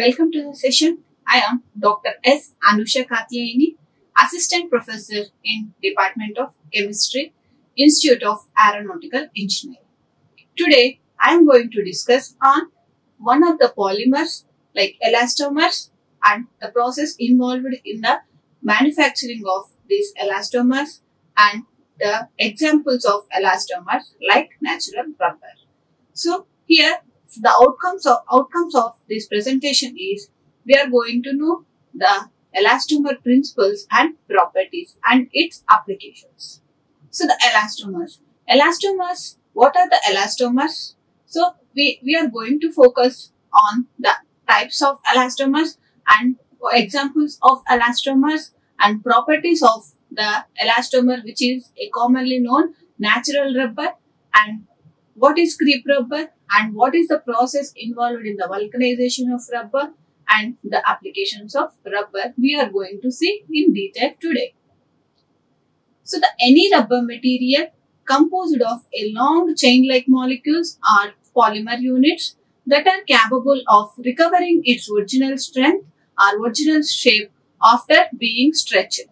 Welcome to the session. I am Dr. S. Anusha Katyayani, Assistant Professor in Department of Chemistry, Institute of Aeronautical Engineering. Today, I am going to discuss on one of the polymers like elastomers and the process involved in the manufacturing of these elastomers and the examples of elastomers like natural rubber. So here the outcomes of this presentation is we are going to know the elastomer principles and properties and its applications. So the elastomers, what are the elastomers? So we are going to focus on the types of elastomers and examples of elastomers and properties of the elastomer, which is a commonly known natural rubber, and what is creep rubber and what is the process involved in the vulcanization of rubber and the applications of rubber we are going to see in detail today. So any rubber material composed of a long chain-like molecules are polymer units that are capable of recovering its original strength or original shape after being stretched.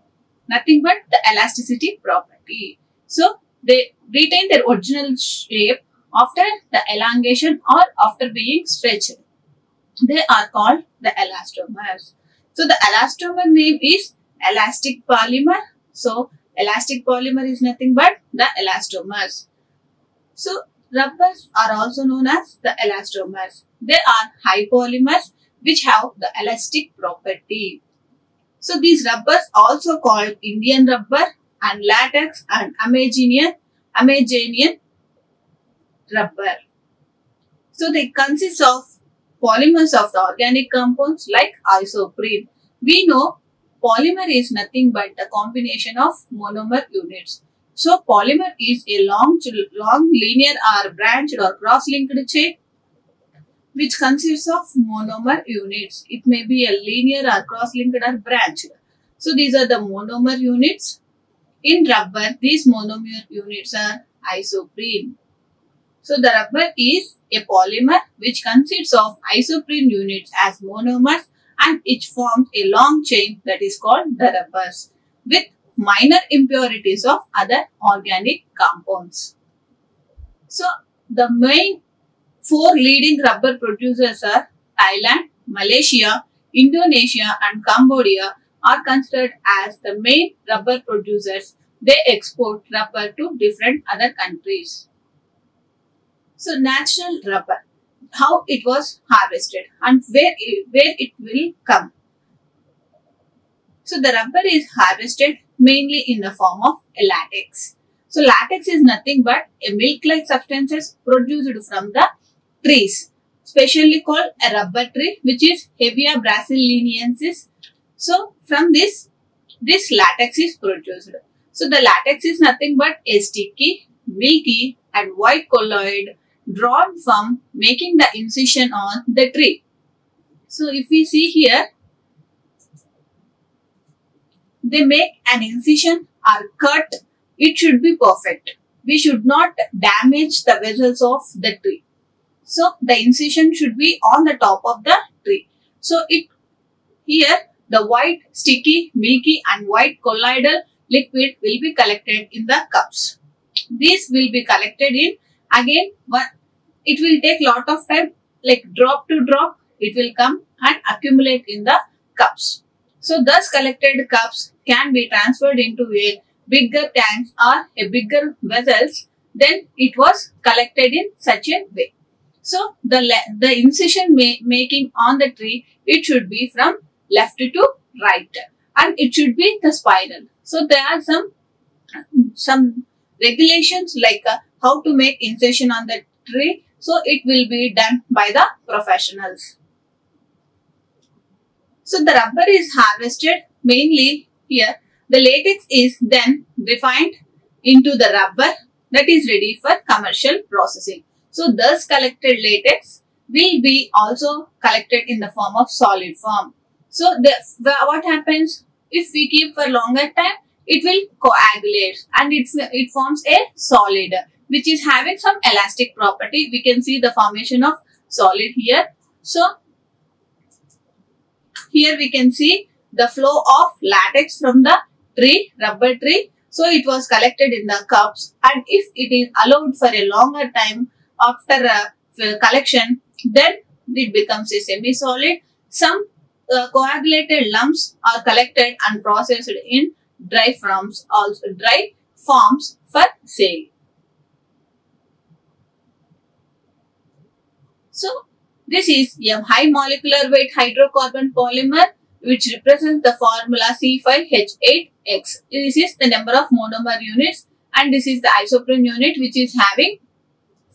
Nothing but the elasticity property. So they retain their original shape after the elongation or after being stretched. They are called the elastomers. So the elastomer name is elastic polymer. So elastic polymer is nothing but the elastomers. So rubbers are also known as the elastomers. They are high polymers which have the elastic property. So these rubbers also called Indian rubber and latex and Amazonian rubber. So they consist of polymers of the organic compounds like isoprene. We know polymer is nothing but the combination of monomer units. So polymer is a long linear or branched or cross-linked chain which consists of monomer units. It may be a linear or cross-linked or branched. So these are the monomer units. In rubber, these monomer units are isoprene. So the rubber is a polymer which consists of isoprene units as monomers and it forms a long chain that is called the rubbers with minor impurities of other organic compounds. So the main 4 leading rubber producers are Thailand, Malaysia, Indonesia and Cambodia are considered as the main rubber producers. They export rubber to different other countries. So natural rubber, how it was harvested and where it will come. So the rubber is harvested mainly in the form of latex. So latex is nothing but a milk-like substances produced from the trees, specially called a rubber tree, which is Hevea brasiliensis. So from this latex is produced. So the latex is nothing but a sticky, milky and white colloid drawn from making the incision on the tree. So if we see here, they make an incision or cut, it should be perfect. We should not damage the vessels of the tree. So the incision should be on the top of the tree. So here the white, sticky, milky and white colloidal liquid will be collected in the cups. These will be collected in, again, it will take lot of time, like drop to drop, it will come and accumulate in the cups. So thus collected cups can be transferred into a bigger tanks or a bigger vessels. Then it was collected in such a way. So the incision making on the tree, it should be from left to right and it should be the spiral. So there are some regulations like how to make incision on the tree. So it will be done by the professionals. So the rubber is harvested mainly here. The latex is then refined into the rubber that is ready for commercial processing. So thus collected latex will be also collected in the form of solid form. So what happens if we keep for longer time, it will coagulate and it forms a solid which is having some elastic property. We can see the formation of solid here. So here we can see the flow of latex from the tree, rubber tree. So it was collected in the cups, and if it is allowed for a longer time after collection, then it becomes a semi-solid. Some coagulated lumps are collected and processed in dry forms, for sale. So this is a high molecular weight hydrocarbon polymer which represents the formula C5H8X. This is the number of monomer units, and this is the isoprene unit which is having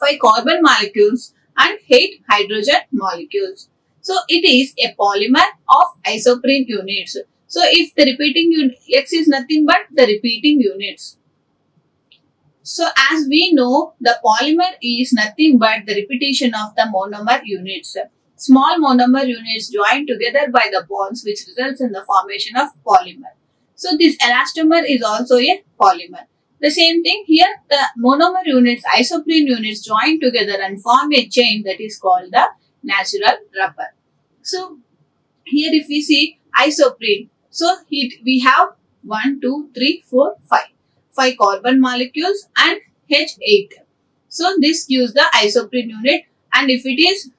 5 carbon molecules and 8 hydrogen molecules. So it is a polymer of isoprene units. So if the repeating unit X is nothing but the repeating units. So as we know, the polymer is nothing but the repetition of the monomer units. Small monomer units join together by the bonds which results in the formation of polymer. So this elastomer is also a polymer. The same thing here, the monomer units, isoprene units join together and form a chain that is called the natural rubber. So here if we see isoprene, so we have 1, 2, 3, 4, 5 carbon molecules and H8. So this gives the isoprene unit, and if this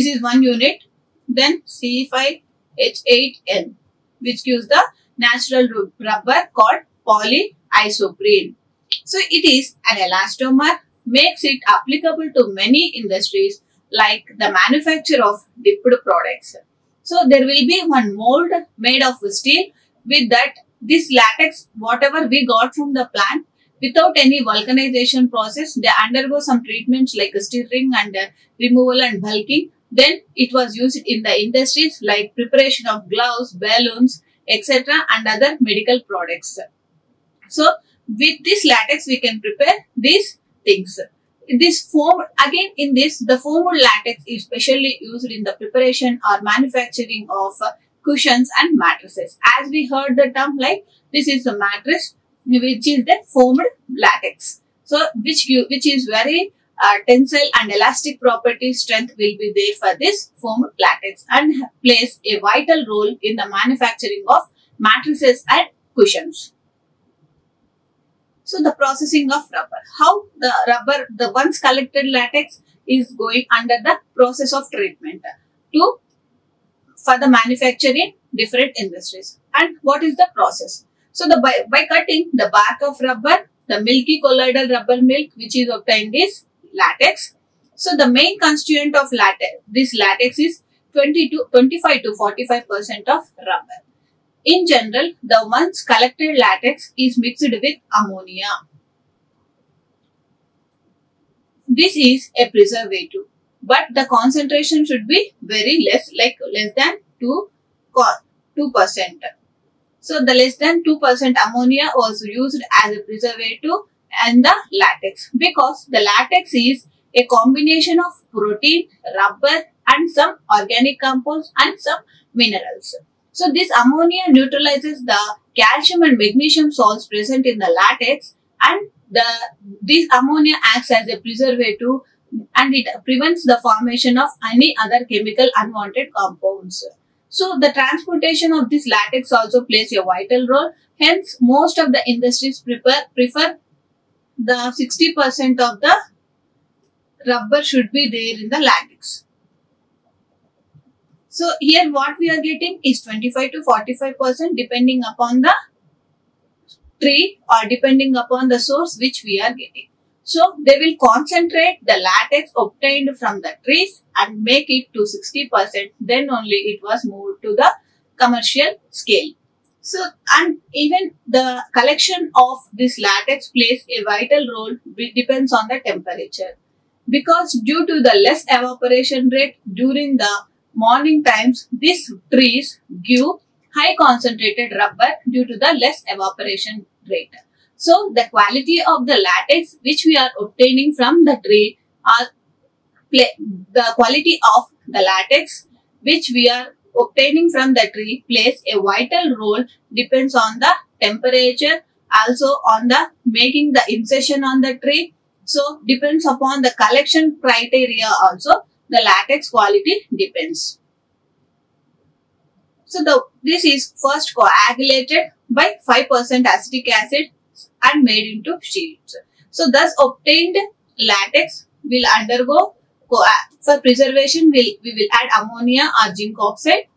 is 1 unit, then C5H8N, which gives the natural rubber called polyisoprene. So it is an elastomer, makes it applicable to many industries like the manufacture of dipped products. So there will be one mold made of steel. With that, this latex, whatever we got from the plant, without any vulcanization process, they undergo some treatments like stirring and removal and bulking. Then it was used in the industries like preparation of gloves, balloons, etc. and other medical products. So with this latex, we can prepare these things. This foam, again in this, the foamed latex is specially used in the preparation or manufacturing of cushions and mattresses. As we heard the term, like this is the mattress, which is the foamed latex. So which is very tensile and elastic property strength will be there for this foamed latex and plays a vital role in the manufacturing of mattresses and cushions. So the processing of rubber, how the rubber, the once collected latex is going under the process of treatment for the manufacturing different industries. And what is the process? So by cutting the bark of rubber, the milky colloidal rubber milk which is obtained is latex. So the main constituent of this latex is 25 to 45% of rubber. In general, the once collected latex is mixed with ammonia. This is a preservative, but the concentration should be very less, like less than 2%. So the less than 2% ammonia was used as a preservative and the latex, because the latex is a combination of protein, rubber and some organic compounds and some minerals. So this ammonia neutralizes the calcium and magnesium salts present in the latex, and this ammonia acts as a preservative and it prevents the formation of any other chemical unwanted compounds. So the transportation of this latex also plays a vital role. Hence, most of the industries prefer the 60% of the rubber should be there in the latex. So here what we are getting is 25 to 45% depending upon the tree or depending upon the source which we are getting. So they will concentrate the latex obtained from the trees and make it to 60%. Then only it was moved to the commercial scale. So, and even the collection of this latex plays a vital role, depends on the temperature. Because due to the less evaporation rate during the morning times, these trees give high concentrated rubber due to the less evaporation rate. So the quality of the latex which we are obtaining from the tree the quality of the latex which we are obtaining from the tree plays a vital role, depends on the temperature, also on the making the incision on the tree. So depends upon the collection criteria also, the latex quality depends. This is first coagulated by 5% acetic acid and made into sheets. So thus obtained latex will undergo for preservation. We will add ammonia or zinc oxide.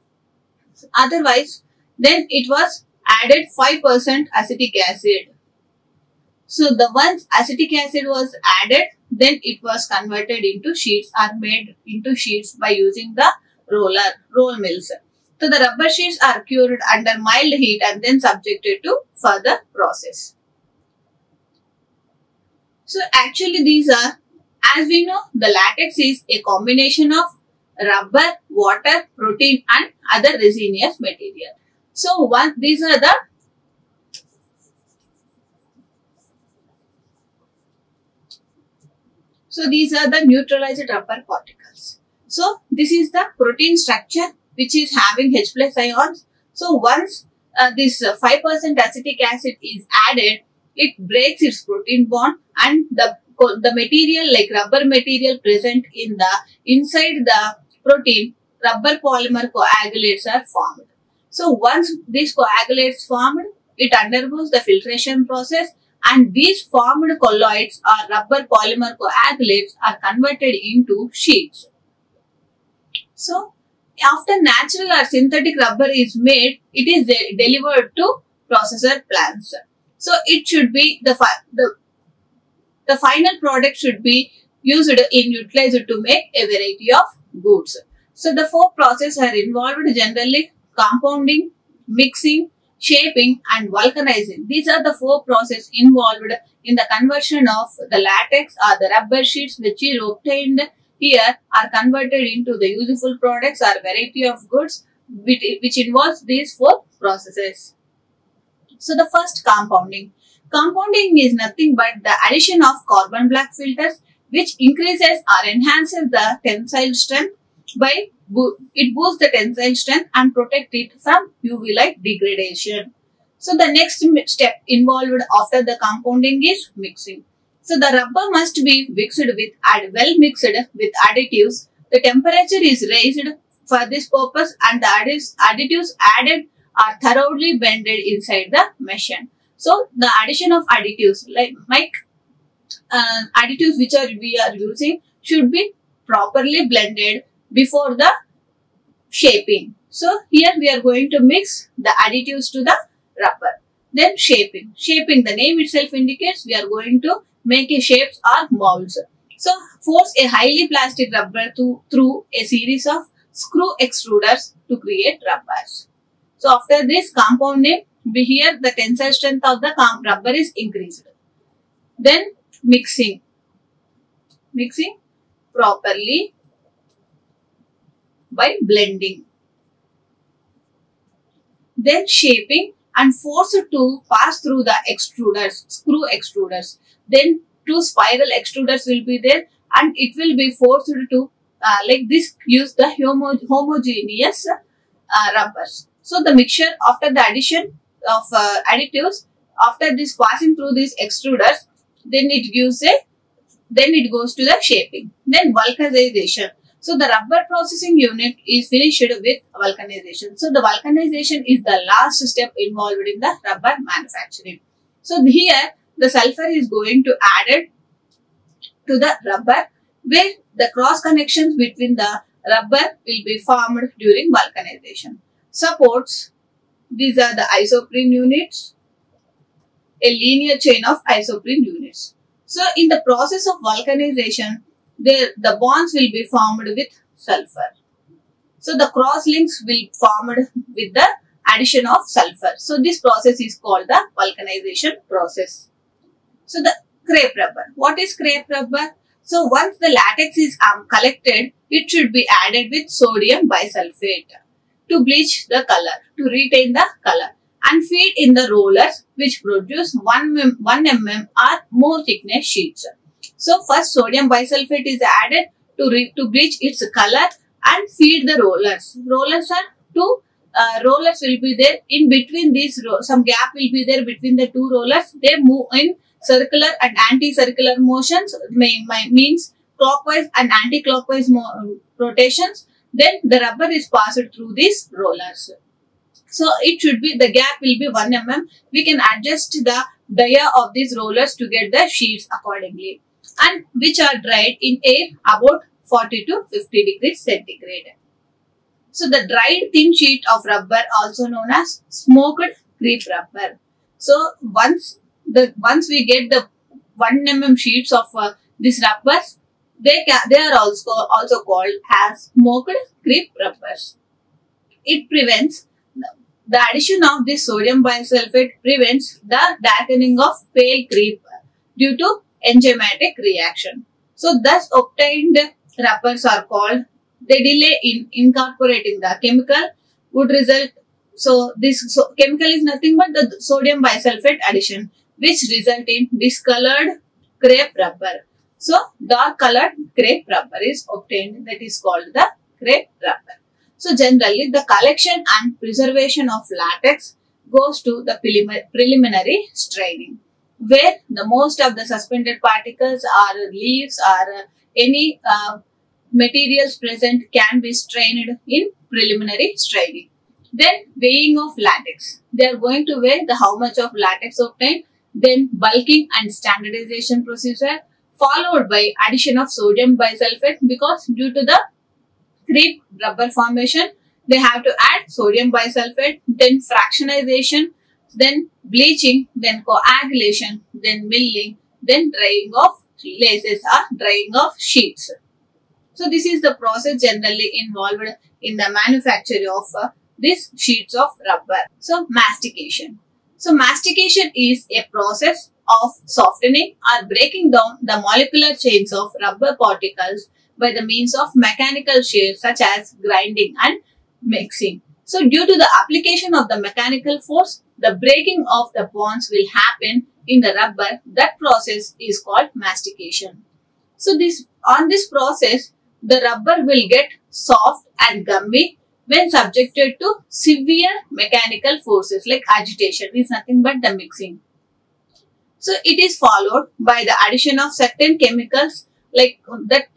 Otherwise, then it was added 5% acetic acid. So the once acetic acid was added, then it was converted into sheets or made into sheets by using the roll mills. So the rubber sheets are cured under mild heat and then subjected to further process. So actually these are, as we know, the latex is a combination of rubber, water, protein and other resinous material. So these are the neutralized rubber particles. So this is the protein structure which is having H plus ions. So once this 5% acetic acid is added, it breaks its protein bond and the material like rubber material present in the inside the protein, rubber polymer coagulates are formed. So once these coagulates formed, it undergoes the filtration process and these formed colloids or rubber polymer coagulates are converted into sheets. So after natural or synthetic rubber is made, it is delivered to processor plants. So it should be the final product should be utilized to make a variety of goods. So the 4 processes are involved generally: compounding, mixing, shaping and vulcanizing. These are the 4 processes involved in the conversion of the latex or the rubber sheets which is obtained here are converted into the useful products or variety of goods which involves these 4 processes. So the first, compounding. Compounding is nothing but the addition of carbon black filters which increases or enhances the tensile strength by it boosts the tensile strength and protect it from UV light degradation. So the next step involved after the compounding is mixing. So the rubber must be mixed well mixed with additives. The temperature is raised for this purpose and the additives added are thoroughly blended inside the machine. So the addition of additives like additives which we are using should be properly blended before the shaping. So here we are going to mix the additives to the rubber. Then shaping. Shaping, the name itself indicates we are going to make a shapes or molds. So force a highly plastic rubber through a series of screw extruders to create rubbers. So after this compounding, here the tensile strength of the rubber is increased. Then mixing. Mixing properly by blending. Then shaping and force to pass through the extruders, screw extruders. Then 2 spiral extruders will be there and it will be forced to like this use the homogeneous rubbers. So the mixture after the addition of additives, after this passing through these extruders, then it goes to the shaping. Then vulcanization. So the rubber processing unit is finished with vulcanization. So the vulcanization is the last step involved in the rubber manufacturing. So here the sulfur is going to added to the rubber where the cross connections between the rubber will be formed during vulcanization. Supports, these are the isoprene units, a linear chain of isoprene units. So in the process of vulcanization, the bonds will be formed with sulfur. So the cross links will be formed with the addition of sulfur. So this process is called the vulcanization process. So the crepe rubber. What is crepe rubber? So once the latex is collected, it should be added with sodium bisulfate to bleach the color, to retain the color and feed in the rollers which produce 1 mm or more thickness sheets. So first sodium bisulfate is added to bleach its color and feed the rollers. Rollers are 2 rollers will be there in between these, some gap will be there between the 2 rollers. They move in circular and anti-circular motions, means clockwise and anti-clockwise rotations. Then the rubber is passed through these rollers. So it should be, the gap will be 1 mm. We can adjust the dia of these rollers to get the sheets accordingly, and which are dried in air about 40 to 50 degrees centigrade. So the dried thin sheet of rubber, also known as smoked crepe rubber. So once we get the 1 mm sheets of these rubbers, they are also called as smoked crepe rubbers. It prevents the addition of this sodium bisulfate, prevents the darkening of pale crepe due to enzymatic reaction. So thus obtained rubbers are called, the delay in incorporating the chemical would result, chemical is nothing but the sodium bisulfate addition, which result in discolored crepe rubber. So dark colored crepe rubber is obtained, that is called the crepe rubber. So generally the collection and preservation of latex goes to the preliminary straining, where the most of the suspended particles or leaves or any materials present can be strained in preliminary straining. Then weighing of latex. They are going to weigh the how much of latex obtained. Then bulking and standardization procedure, followed by addition of sodium bisulfate, because due to the crepe rubber formation, they have to add sodium bisulfate. Then fractionization, then bleaching, then coagulation, then milling, then drying of laces or drying of sheets. So this is the process generally involved in the manufacture of these sheets of rubber. So mastication. So mastication is a process of softening or breaking down the molecular chains of rubber particles by the means of mechanical shear, such as grinding and mixing. So due to the application of the mechanical force, the breaking of the bonds will happen in the rubber. That process is called mastication. So on this process, the rubber will get soft and gummy when subjected to severe mechanical forces like agitation, is nothing but the mixing. So it is followed by the addition of certain chemicals, like that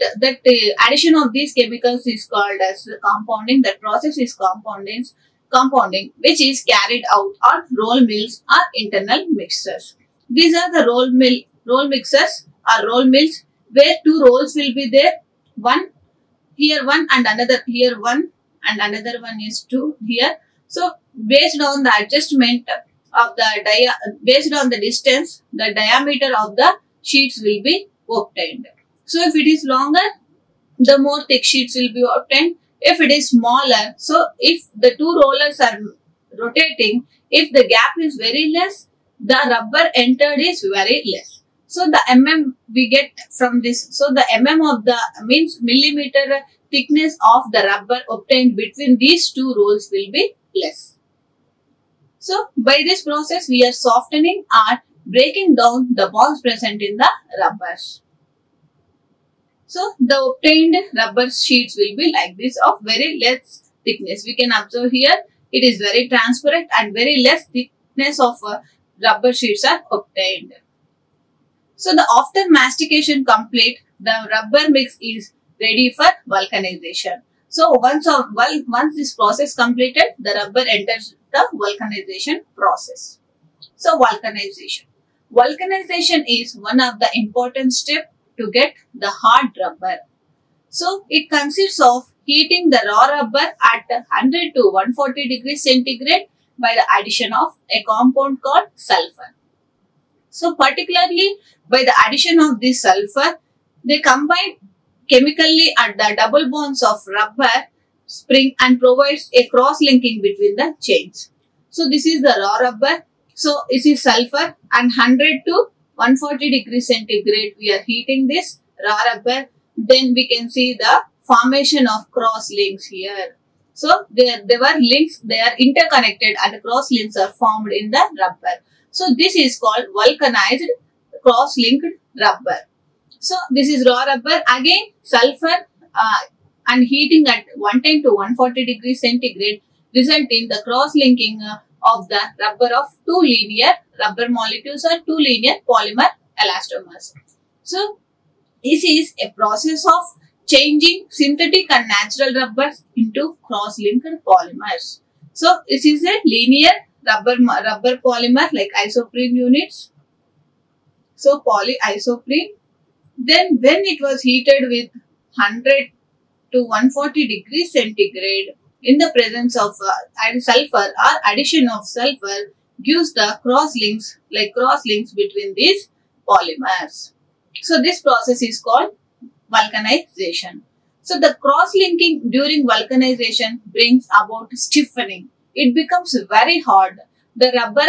addition of these chemicals is called as compounding. That process is compounding, which is carried out on roll mills or internal mixers. These are the roll mixers or roll mills, where two rolls will be there. One here, one and another here, one and another one is two here. So based on the adjustment of the based on the distance, the diameter of the sheets will be obtained. So if it is longer, the more thick sheets will be obtained. If it is smaller, so if the two rollers are rotating, if the gap is very less, the rubber entered is very less. So the mm we get from this, so the of the means millimeter thickness of the rubber obtained between these two rolls will be less. So by this process, we are softening or breaking down the bonds present in the rubbers. So the obtained rubber sheets will be like this, of very less thickness. We can observe here it is very transparent and very less thickness of rubber sheets are obtained. So after mastication complete, the rubber mix is ready for vulcanization. So once this process completed, the rubber enters the vulcanization process. So vulcanization. Vulcanization is one of the important steps to get the hard rubber. So it consists of heating the raw rubber at 100 to 140 degrees centigrade by the addition of a compound called sulfur. So particularly by the addition of this sulfur, they combine chemically at the double bonds of rubber spring and provides a cross-linking between the chains. So this is the raw rubber. So this is sulfur, and 100 to 140 degrees centigrade we are heating this raw rubber. Then we can see the formation of cross links here. So there were links, they are interconnected and cross links are formed in the rubber. So this is called vulcanized cross-linked rubber. So this is raw rubber. Again sulfur and heating at 110 to 140 degrees centigrade result in the cross-linking of the rubber of two linear rubber molecules or two linear polymer elastomers. So this is a process of changing synthetic and natural rubbers into cross-linked polymers. So this is a linear rubber polymer like isoprene units. So polyisoprene. Then when it was heated with 100 to 140 degrees centigrade in the presence of sulfur or addition of sulfur gives the cross links between these polymers. So this process is called vulcanization. So the cross-linking during vulcanization brings about stiffening. It becomes very hard. The rubber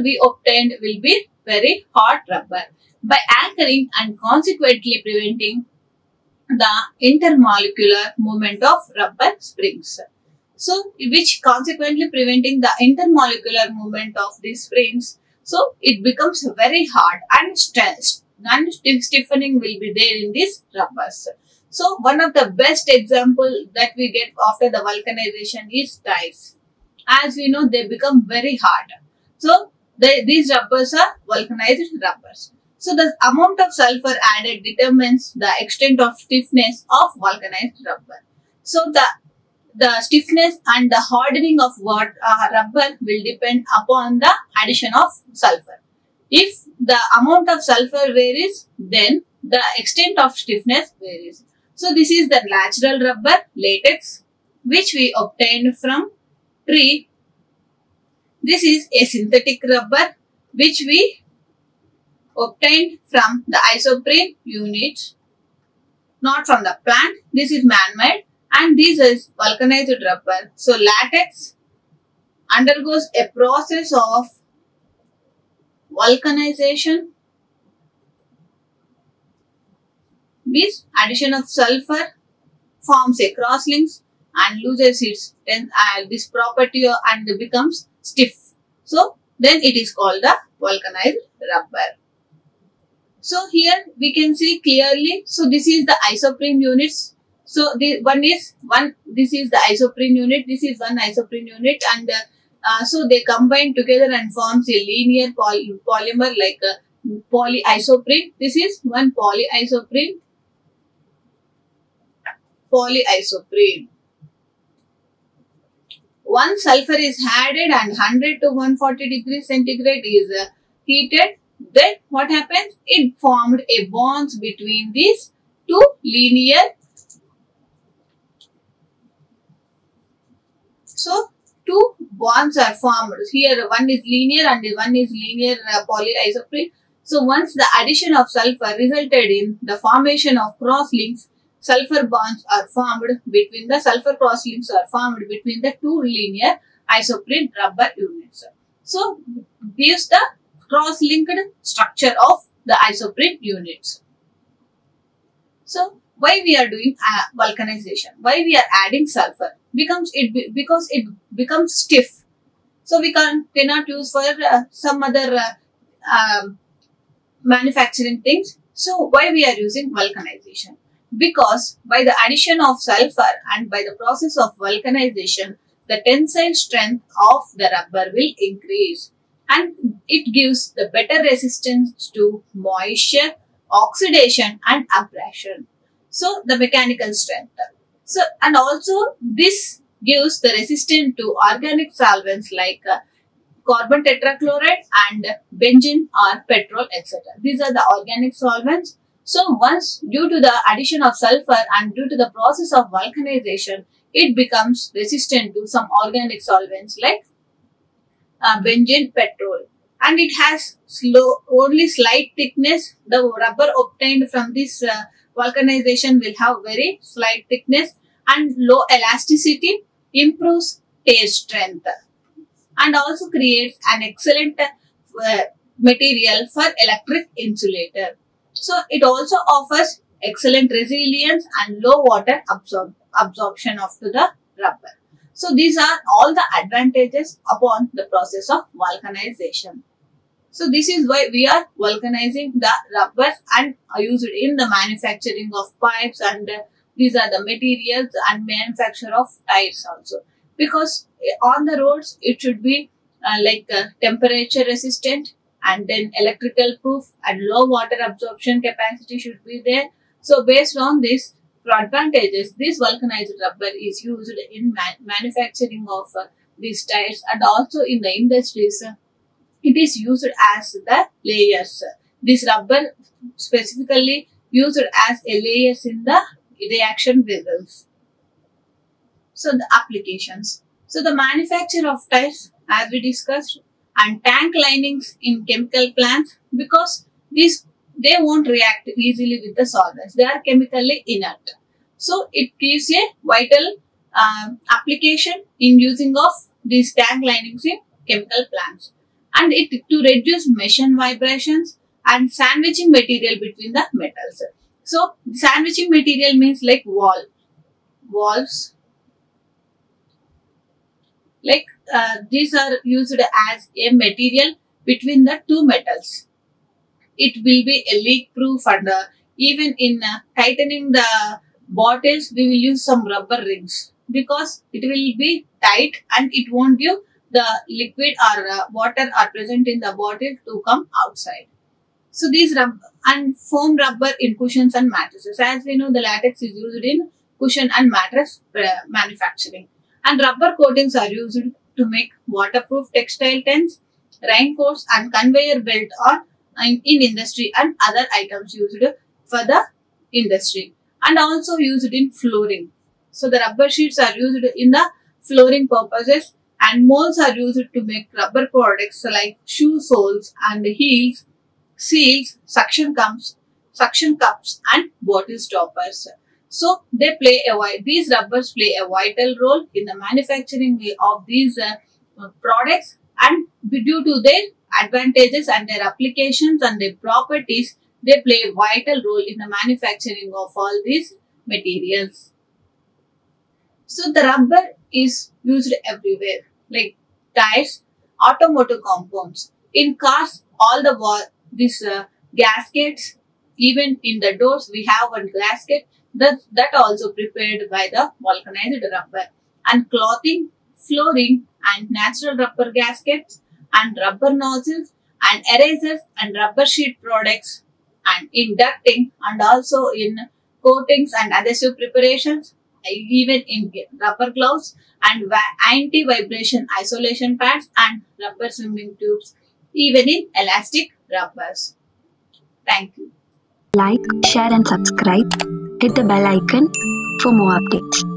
we obtained will be very hard rubber. By anchoring and consequently preventing the intermolecular movement of rubber springs. So, which consequently preventing the intermolecular movement of these springs. So, it becomes very hard and stiffening will be there in these rubbers. So, one of the best example that we get after the vulcanization is tires. As we know, they become very hard. So, these rubbers are vulcanized rubbers. So, the amount of sulfur added determines the extent of stiffness of vulcanized rubber. So, the stiffness and the hardening of rubber will depend upon the addition of sulfur. If the amount of sulfur varies, then the extent of stiffness varies. So, this is the natural rubber, latex, which we obtained from tree. This is a synthetic rubber, which we obtained from the isoprene units, not from the plant. This is man-made, and this is vulcanized rubber. So, latex undergoes a process of vulcanization with addition of sulfur, forms a crosslinks and loses its this property and becomes stiff. So, then it is called the vulcanized rubber. So, here we can see clearly. So, this is the isoprene units. So, this is the isoprene unit. This is one isoprene unit, and so they combine together and forms a linear polymer like polyisoprene. This is one polyisoprene. Once sulfur is added and 100 to 140 degrees centigrade is heated, then what happens? It formed a bonds between these two linear. So, two bonds are formed. Here one is linear and one is linear polyisoprene. So, once the addition of sulfur resulted in the formation of crosslinks, sulfur bonds are formed between the two linear isoprene rubber units. So, gives the cross-linked structure of the isoprene units. So, why we are doing vulcanization? Why we are adding sulfur? Because it becomes stiff. So, we cannot use for some other manufacturing things. So, why we are using vulcanization? Because by the addition of sulfur and by the process of vulcanization, the tensile strength of the rubber will increase, and it gives the better resistance to moisture, oxidation and abrasion. So, the mechanical strength. So, and also this gives the resistance to organic solvents like carbon tetrachloride and benzene or petrol, etc. These are the organic solvents. So, once due to the addition of sulfur and due to the process of vulcanization, it becomes resistant to some organic solvents like benzene, petrol, and it has only slight thickness. The rubber obtained from this vulcanization will have very slight thickness and low elasticity, improves tear strength, and also creates an excellent material for electric insulator. So, it also offers excellent resilience and low water absorption of the rubber. So, these are all the advantages upon the process of vulcanization. So, this is why we are vulcanizing the rubbers and are used in the manufacturing of pipes, and these are the materials and manufacture of tires also. Because on the roads, it should be temperature resistant, and then electrical proof and low water absorption capacity should be there. So, based on this, For advantages, this vulcanized rubber is used in manufacturing of these tires, and also in the industries. It is used as the layers. This rubber specifically used as a layers in the reaction vessels. So the applications. So the manufacture of tires, as we discussed, and tank linings in chemical plants, because these they won't react easily with the solvents. They are chemically inert. So it gives a vital application in using of these tank linings in chemical plants, and it to reduce mesh vibrations and sandwiching material between the metals. So sandwiching material means like walls, like these are used as a material between the two metals. It will be a leak proof, and even in tightening the bottles we will use some rubber rings, because it will be tight and it won't give the liquid or water are present in the bottle to come outside. So these and foam rubber in cushions and mattresses. As we know, the latex is used in cushion and mattress manufacturing, and rubber coatings are used to make waterproof textile tents, raincoats, and conveyor belt or in industry, and other items used for the industry, and also used in flooring. So the rubber sheets are used in the flooring purposes, and molds are used to make rubber products like shoe soles and heels, seals, suction cups, and bottle stoppers. So these rubbers play a vital role in the manufacturing of these products, and due to their advantages and their applications and their properties, they play a vital role in the manufacturing of all these materials. So the rubber is used everywhere, like tires, automotive compounds. In cars, all these gaskets, even in the doors we have one gasket that also prepared by the vulcanized rubber. And clothing, flooring, and natural rubber gaskets, and rubber nozzles, and erasers, and rubber sheet products, and in ducting, and also in coatings and adhesive preparations, even in rubber gloves, and anti-vibration isolation pads, and rubber swimming tubes, even in elastic rubbers. Thank you. Like, share and subscribe. Hit the bell icon for more updates.